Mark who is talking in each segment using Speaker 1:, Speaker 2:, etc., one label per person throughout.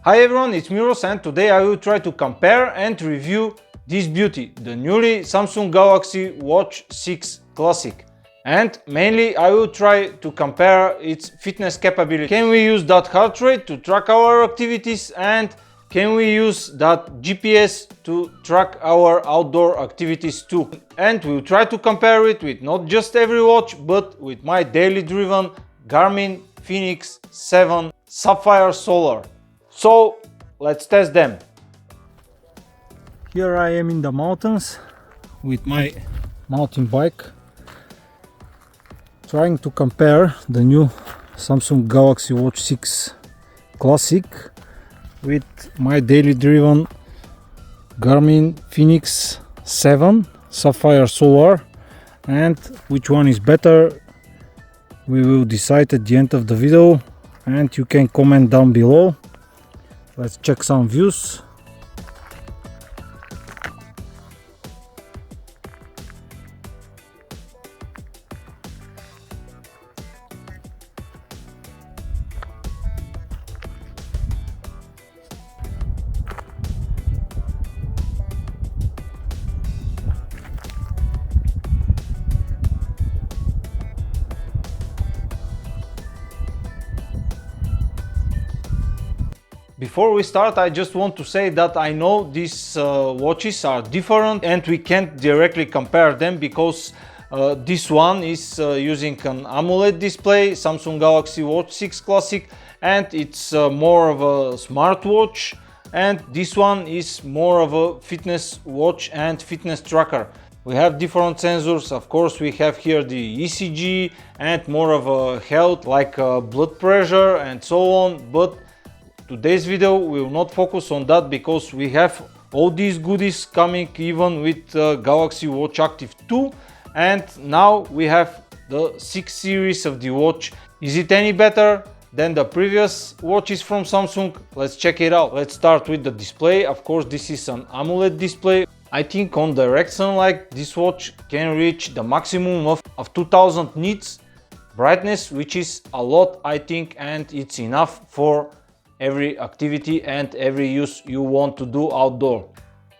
Speaker 1: Hi everyone, it's Miros and today I will try to compare and review this beauty, the newly Samsung Galaxy Watch 6 Classic. And mainly I will try to compare its fitness capability. Can we use that heart rate to track our activities, and can we use that GPS to track our outdoor activities too? And we'll try to compare it with not just every watch, but with my daily driven Garmin Fenix 7 Sapphire Solar. So let's test them. Here I am in the mountains with my mountain bike, trying to compare the new Samsung Galaxy Watch 6 Classic with my daily driven Garmin Fenix 7 Sapphire Solar, and which one is better we will decide at the end of the video, and you can comment down below. Let's check some views. Before we start, I just want to say that I know these watches are different and we can't directly compare them because this one is using an AMOLED display, Samsung Galaxy Watch 6 Classic, and it's more of a smartwatch, and this one is more of a fitness watch and fitness tracker. We have different sensors. Of course, we have here the ECG and more of a health like blood pressure and so on, but today's video we will not focus on that because we have all these goodies coming even with Galaxy Watch Active 2, and now we have the 6 series of the watch. Is it any better than the previous watches from Samsung? Let's check it out. Let's start with the display. Of course, this is an AMOLED display. I think on direct sunlight this watch can reach the maximum of 2000 nits brightness, which is a lot, I think, and it's enough for every activity and every use you want to do outdoor.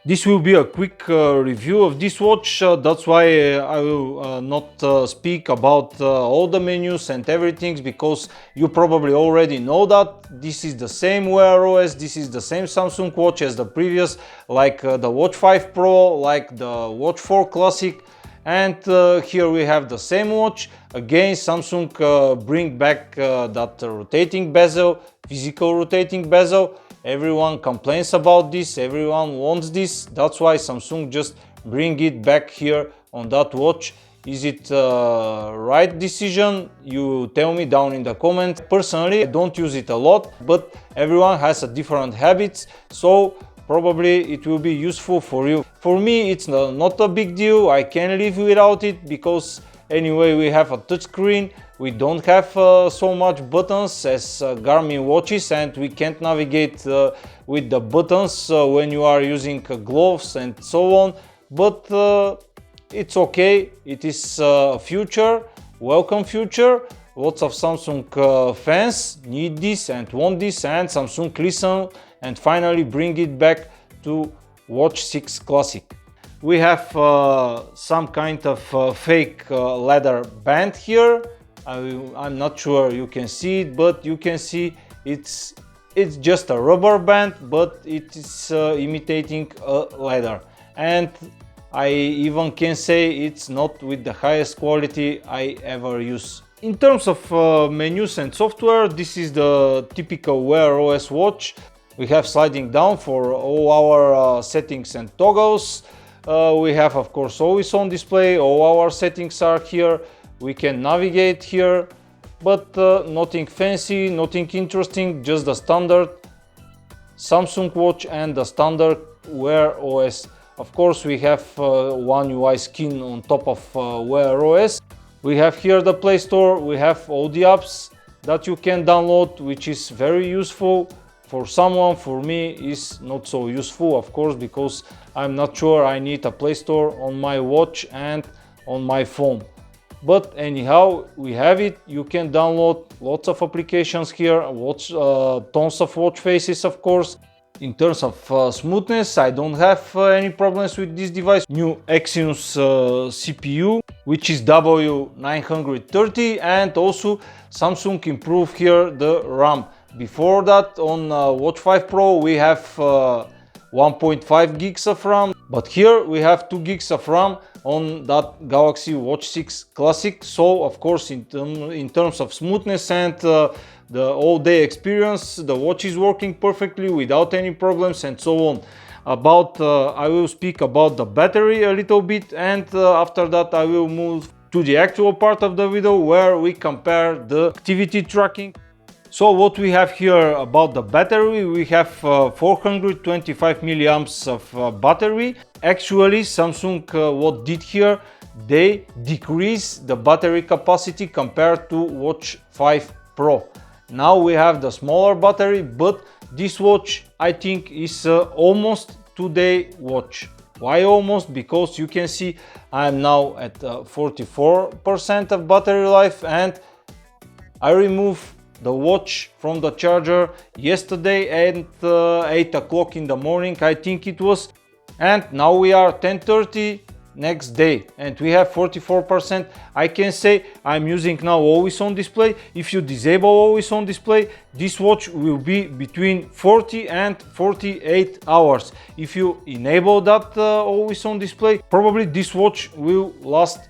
Speaker 1: This will be a quick review of this watch, that's why I will not speak about all the menus and everything, because you probably already know that this is the same Wear OS, this is the same Samsung watch as the previous, like the Watch 5 Pro, like the Watch 4 Classic, and here we have the same watch. Again, Samsung bring back that rotating bezel, physical rotating bezel. Everyone complains about this, everyone wants this, that's why Samsung just bring it back here on that watch. Is it right decision? You tell me down in the comments. Personally, I don't use it a lot, but everyone has a different habits, so probably it will be useful for you. For me, it's not a big deal. I can live without it because anyway we have a touchscreen. We don't have so much buttons as Garmin watches, and we can't navigate with the buttons when you are using gloves and so on. But it's okay. It is future, welcome future. Lots of Samsung fans need this and want this, and Samsung listen and finally bring it back to Watch 6 Classic. We have some kind of fake leather band here. I'm not sure you can see it, but you can see it's just a rubber band, but it is imitating leather, and I even can say it's not with the highest quality I ever use. In terms of menus and software, this is the typical Wear OS watch. We have sliding down for all our settings and toggles. We have, of course, always on display. All our settings are here. We can navigate here, but nothing fancy, nothing interesting, just the standard Samsung watch and the standard Wear OS. Of course, we have One UI skin on top of Wear OS. We have here the Play Store. We have all the apps that you can download, which is very useful. For someone, for me, is not so useful, of course, because I'm not sure I need a Play Store on my watch and on my phone. but anyhow we have it. You can download lots of applications here, watch tons of watch faces, of course. In terms of smoothness, I don't have any problems with this device. New Exynos CPU, which is W930, and also Samsung improved here the RAM. Before that, on Watch 5 Pro we have 1.5 gigs of RAM, but here we have 2 gigs of RAM on that Galaxy Watch 6 Classic. So of course in terms of smoothness and the all-day experience, the watch is working perfectly without any problems and so on. I will speak about the battery a little bit, and after that I will move to the actual part of the video where we compare the activity tracking. So what we have here about the battery, we have 425 milliamps of battery. Actually, Samsung what did here, they decrease the battery capacity compared to Watch 5 Pro. Now we have the smaller battery, but this watch I think is almost 2-day watch. Why almost? Because you can see I am now at 44% of battery life, and I removed the watch from the charger yesterday at 8 o'clock in the morning, I think it was, and now we are 10:30 next day and we have 44%. I can say I'm using now always on display. If you disable always on display, this watch will be between 40 and 48 hours. If you enable that always on display, probably this watch will last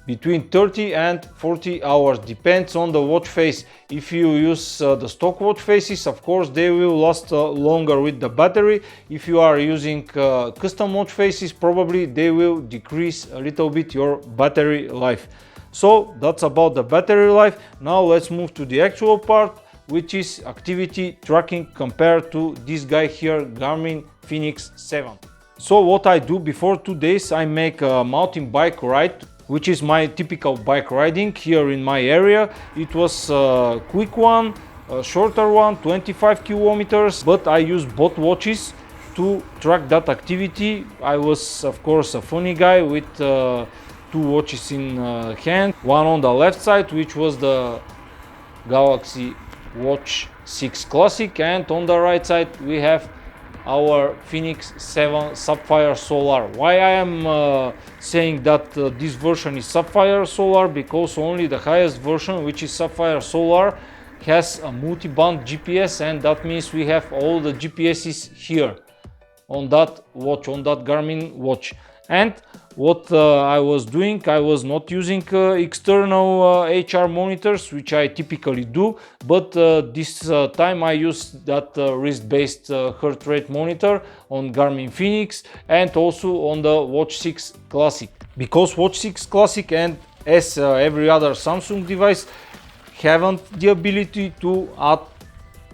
Speaker 1: between 30 and 40 hours, depends on the watch face. If you use the stock watch faces, of course they will last longer with the battery. If you are using custom watch faces, probably they will decrease a little bit your battery life. So that's about the battery life. Now let's move to the actual part, which is activity tracking compared to this guy here, Garmin Fenix 7. So what I do before 2 days, I make a mountain bike ride, which is my typical bike riding here in my area. It was a quick one, a shorter one, 25 kilometers, but I use both watches to track that activity. I was of course a funny guy with 2 watches in hand, one on the left side, which was the Galaxy Watch 6 Classic, and on the right side we have our Fenix 7 Sapphire Solar. Why I am saying that this version is Sapphire Solar? Because only the highest version, which is Sapphire Solar, has a multi-band GPS, and that means we have all the GPSs here on that watch, on that Garmin watch. And what I was doing, I was not using external HR monitors, which I typically do, but this time I used that wrist-based heart rate monitor on Garmin Fenix and also on the Watch 6 Classic. Because Watch 6 Classic, and as every other Samsung device, haven't the ability to add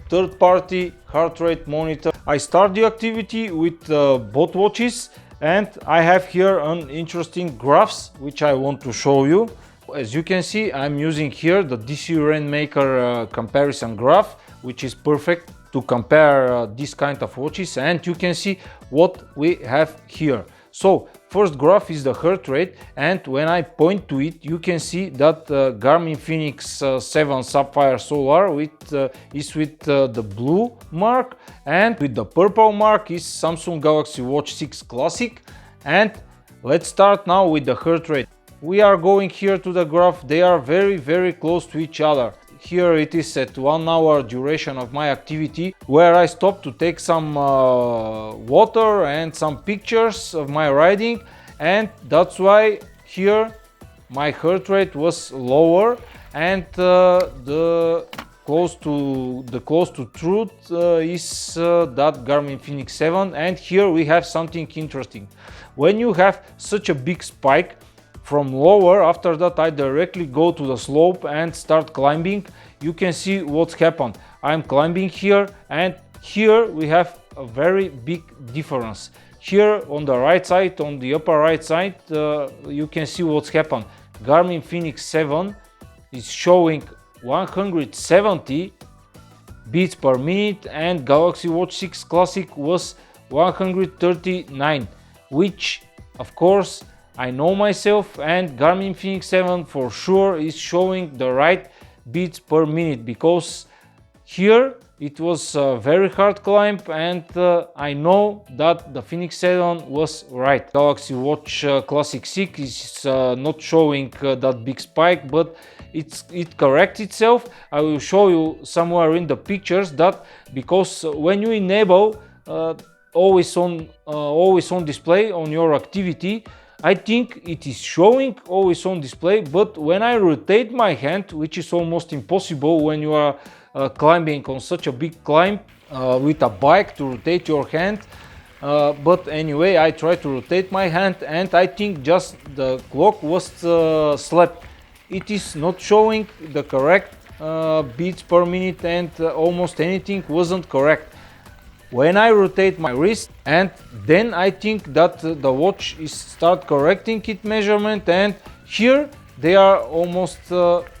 Speaker 1: third-party heart rate monitor. I start the activity with both watches, and I have here an interesting graphs which I want to show you. As you can see, I'm using here the DC Rainmaker comparison graph, which is perfect to compare this kind of watches, and you can see what we have here. So first graph is the heart rate, and when I point to it, you can see that Garmin Fenix 7 Sapphire Solar is with the blue mark, and with the purple mark is Samsung Galaxy Watch 6 Classic. And let's start now with the heart rate. We are going here to the graph. They are very close to each other. Here it is at 1 hour duration of my activity, where I stopped to take some water and some pictures of my riding, and that's why here my heart rate was lower, and the close to truth is that Garmin Fenix 7. And here we have something interesting. When you have such a big spike from lower, after that I directly go to the slope and start climbing, you can see what's happened. I'm climbing here, and here we have a very big difference. Here on the right side, on the upper right side, you can see what's happened. Garmin Fenix 7 is showing 170 beats per minute, and Galaxy Watch 6 Classic was 139, which of course I know myself, and Garmin Fenix 7 for sure is showing the right beats per minute, because here it was a very hard climb, and I know that the Fenix 7 was right. Galaxy Watch Classic 6 is not showing that big spike, but it corrects itself. I will show you somewhere in the pictures that, because when you enable always on display on your activity, I think it is showing always on display, but when I rotate my hand, which is almost impossible when you are climbing on such a big climb with a bike to rotate your hand, but anyway, I try to rotate my hand, and I think just the clock was slept. It is not showing the correct beats per minute, and almost anything wasn't correct. When I rotate my wrist, and then I think that the watch is start correcting its measurement, and here they are almost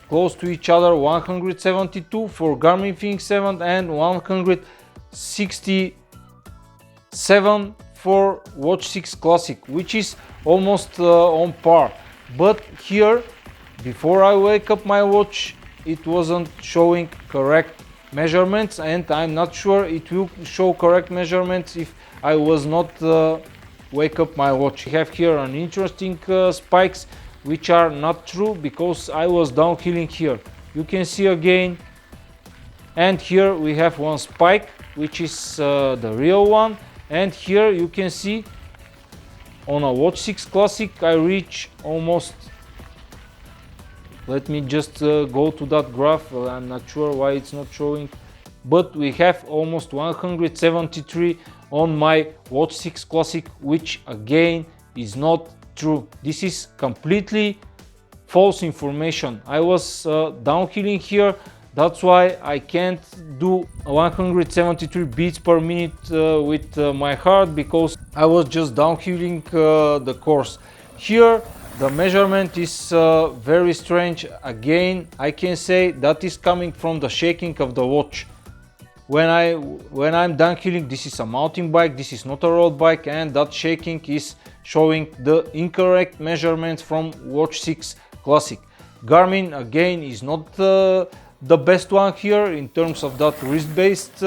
Speaker 1: close to each other, 172 for Garmin Fenix 7 and 167 for Watch 6 Classic, which is almost on par. But here, before I wake up my watch, it wasn't showing correct measurements, and I'm not sure it will show correct measurements if I was not wake up my watch. We have here an interesting spikes which are not true, because I was downhilling here. You can see again, and here we have one spike which is the real one, and here you can see on a Watch 6 Classic I reach almost, let me just go to that graph. I'm not sure why it's not showing, but we have almost 173 on my Watch 6 Classic, which again is not true. This is completely false information. I was downhilling here, that's why I can't do 173 beats per minute with my heart, because I was just downhilling the course. Here the measurement is very strange. Again, I can say that is coming from the shaking of the watch. When I'm downhilling, this is a mountain bike, this is not a road bike, and that shaking is showing the incorrect measurements from Watch 6 Classic. Garmin again is not the best one here in terms of that wrist-based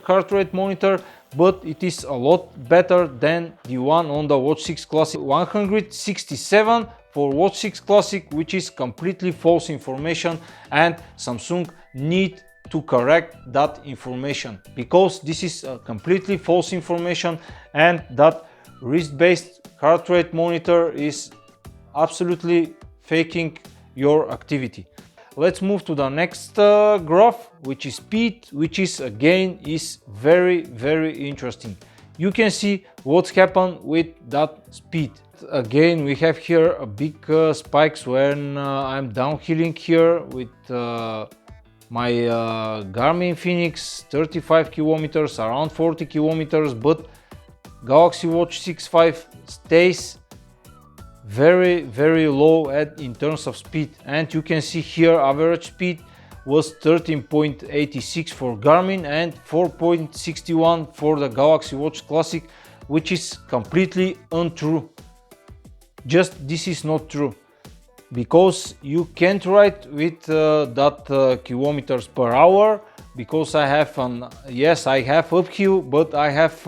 Speaker 1: heart rate monitor, but it is a lot better than the one on the Watch 6 Classic. 167 for Watch 6 Classic, which is completely false information, and Samsung need to correct that information, because this is a completely false information, and that wrist-based heart rate monitor is absolutely faking your activity. Let's move to the next graph, which is speed, which is again is very interesting. You can see what's happened with that speed. Again, we have here a big spikes when I'm downhilling here with my Garmin Fenix, 35 kilometers, around 40 kilometers, but Galaxy Watch 6.5 stays very low in terms of speed, and you can see here average speed was 13.86 for Garmin and 4.61 for the Galaxy Watch Classic, which is completely untrue. Just this is not true, because you can't ride with that kilometers per hour, because I have yes, I have uphill, but I have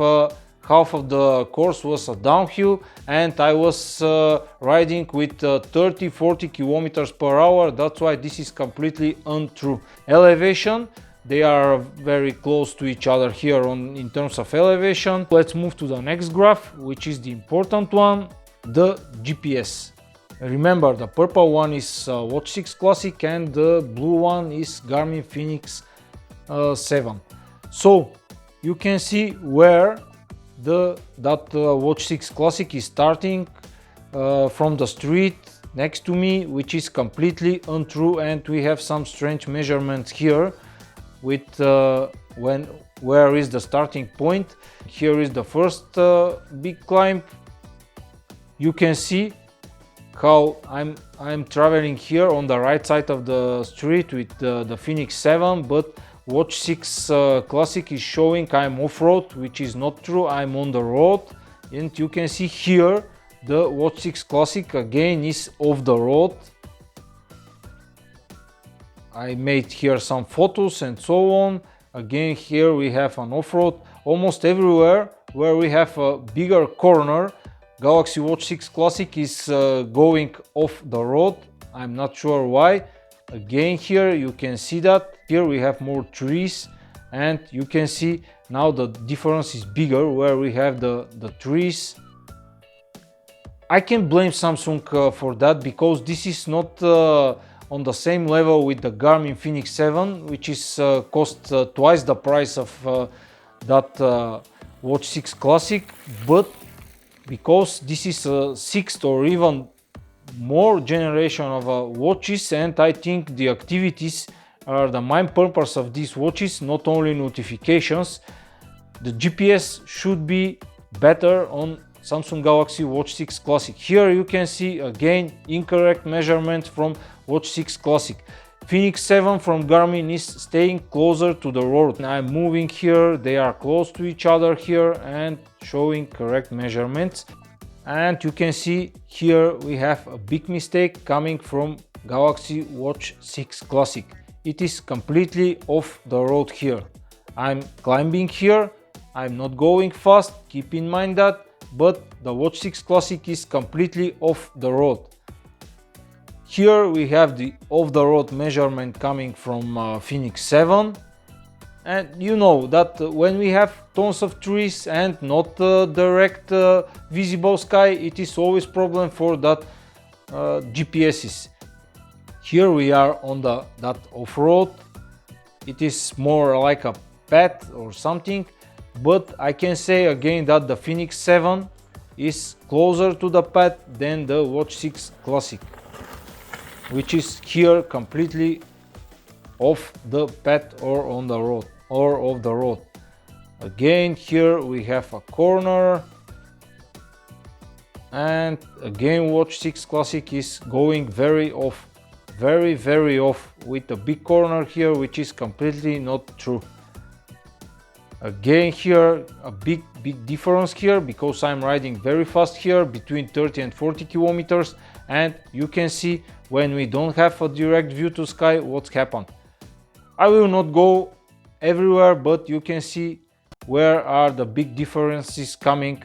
Speaker 1: half of the course was a downhill, and I was riding with 30-40 kilometers per hour. That's why this is completely untrue. Elevation, they are very close to each other here in terms of elevation. Let's move to the next graph, which is the important one, the GPS. Remember, the purple one is Watch 6 Classic and the blue one is Garmin Fenix 7. So you can see where that Watch 6 Classic is starting from the street next to me, which is completely untrue, and we have some strange measurements here with where is the starting point. Here is the first big climb. You can see how I'm traveling here on the right side of the street with the Fenix 7, but Watch 6 Classic is showing I'm off-road, which is not true. I'm on the road, and you can see here the Watch 6 Classic again is off the road. I made here some photos and so on. Again, here we have an off-road. Almost everywhere where we have a bigger corner, Galaxy Watch 6 Classic is going off the road. I'm not sure why. Again, here you can see that. Here we have more trees, and you can see now the difference is bigger where we have the trees. I can blame Samsung for that, because this is not on the same level with the Garmin Fenix 7, which is cost twice the price of that Watch 6 Classic. But because this is a sixth or even more generation of watches, and I think the activities are the main purpose of these watches, not only notifications, the GPS should be better on Samsung Galaxy Watch 6 Classic. Here you can see again incorrect measurements from Watch 6 Classic. Fenix 7 from Garmin is staying closer to the road. I'm moving here, they are close to each other here and showing correct measurements. And you can see here we have a big mistake coming from Galaxy Watch 6 Classic. It is completely off the road here. I'm climbing here, I'm not going fast, keep in mind that, but the Watch 6 Classic is completely off the road. Here we have the off-the-road measurement coming from Fenix 7, and you know that when we have tons of trees and not direct visible sky, it is always problem for that GPSs. Here we are on that off-road. It is more like a path or something, but I can say again that the Fenix 7 is closer to the path than the Watch 6 Classic, which is here completely off the path or on the road or off the road. Again, here we have a corner, and again Watch 6 Classic is going very off, very off, with a big corner here, which is completely not true. Again, here a big difference here, because I'm riding very fast here between 30 and 40 kilometers, and you can see when we don't have a direct view to sky what's happened. I will not go everywhere, but you can see where are the big differences coming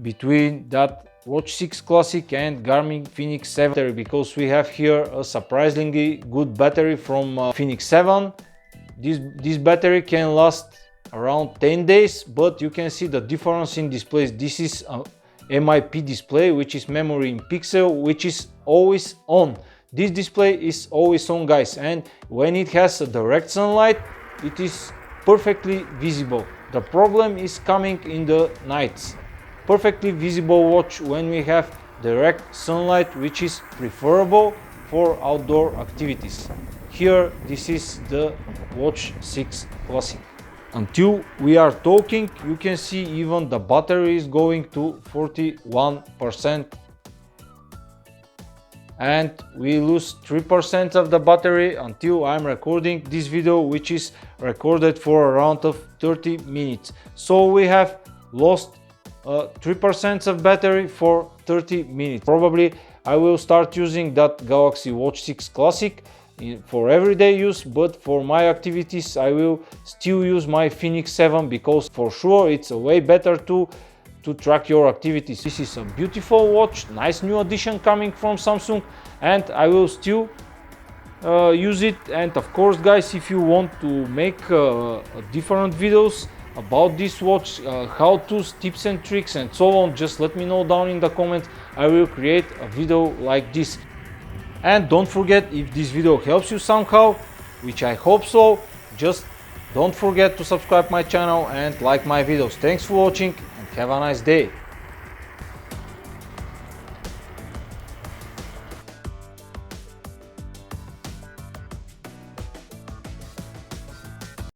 Speaker 1: between that Watch 6 Classic and Garmin Fenix 7, because we have here a surprisingly good battery from Fenix 7. This battery can last around 10 days, but you can see the difference in displays. This is a MIP display, which is memory in pixel, which is always on. This display is always on, guys, and when it has a direct sunlight, it is perfectly visible. The problem is coming in the nights. Perfectly visible watch when we have direct sunlight, which is preferable for outdoor activities. Here, this is the Watch 6 Classic. Until we are talking, you can see even the battery is going to 41%, and we lose 3% of the battery until I'm recording this video, which is recorded for around 30 minutes. So we have lost 3% of battery for 30 minutes. Probably I will start using that Galaxy Watch 6 Classic for everyday use, but for my activities I will still use my Fenix 7, because for sure it's a way better tool to track your activities. This is a beautiful watch, nice new addition coming from Samsung, and I will still use it. And of course, guys, if you want to make different videos about this watch, how-tos, tips and tricks and so on, just let me know down in the comments. I will create a video like this. And don't forget, if this video helps you somehow, which I hope so, just don't forget to subscribe my channel and like my videos. Thanks for watching and have a nice day.